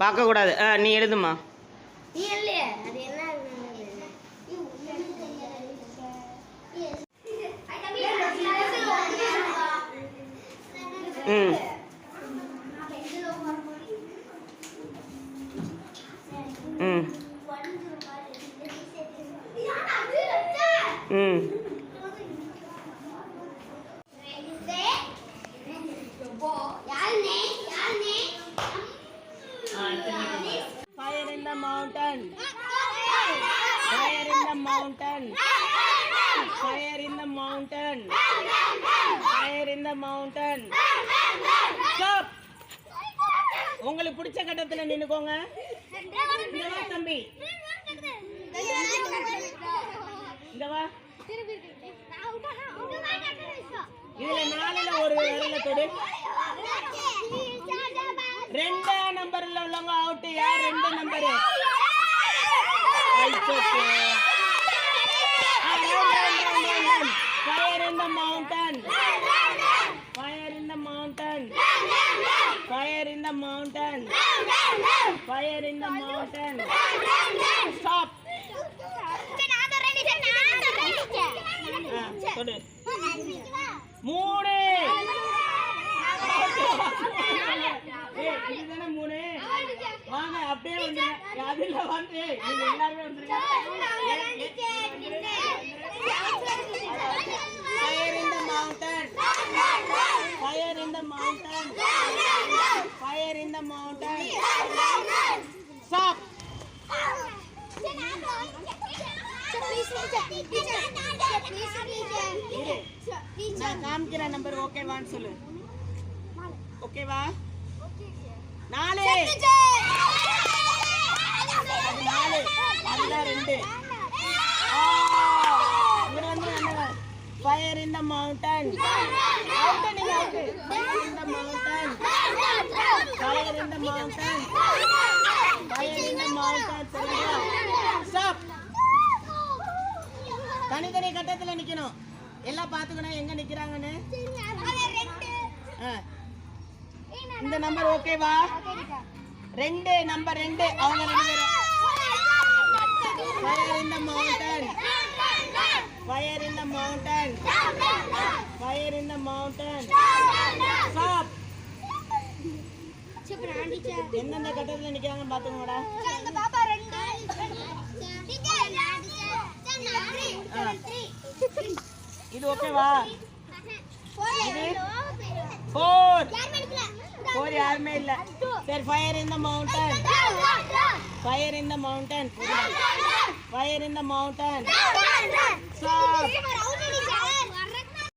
பார்க்க கூடாது. நீ எழுதுமா. ம் ம் ம் Fire in the mountain. Fire in the mountain. Fire in the mountain. Fire in the mountain. Stop. உங்களுக்கு பிடிச்ச கட்டத்துல நின்னுக்கோங்க. இங்க வா தம்பி. இங்க வா. இதுல நாலுல ஒரு விரல தொடு. 2 நம்பர்ல உள்ளவங்க அவுட். யார் 2 number? Fire in the mountain. Fire in the mountain. Fire in the mountain. Fire in the mountain. Stop. தொடு. 3. இதுதானே 3. வாங்க அப்படியே வந்துருங்க. அதுல வந்து நீங்க எல்லாரும் வந்துருங்க. Fire in the mountain. Fire in the mountain. Fire in the mountain. Stop. நான் காமிக்கிற நம்பர் ஓகேவான்னு சொல்லு. ஓகேவா? 4. அதுதான் 2. Fire in the mountain. Out நீங்க out. Fire in the mountain. Fire in the mountain. Fire in the mountain. சரியா? Stop. தனித்தனி கட்டத்துல நிக்கணும். எல்லாம் பாத்துக்கணும் எங்க நிக்கறாங்கன்னு. இந்த நம்பர் ஓகேவா? 2 நம்பர் 2 அவங்க 2 பேரும். Fire in the mountain. Fire in the mountain. Fire in the mountain. Stop. எந்தெந்த கட்டத்துல நிக்கிறாங்கன்னு பாத்துக்கோங்கடா. இது ஓகேவா? இது 4 யாருமே இல்ல. சரி fire in the mountain. Fire in the mountain. Fire in the mountain. Stop.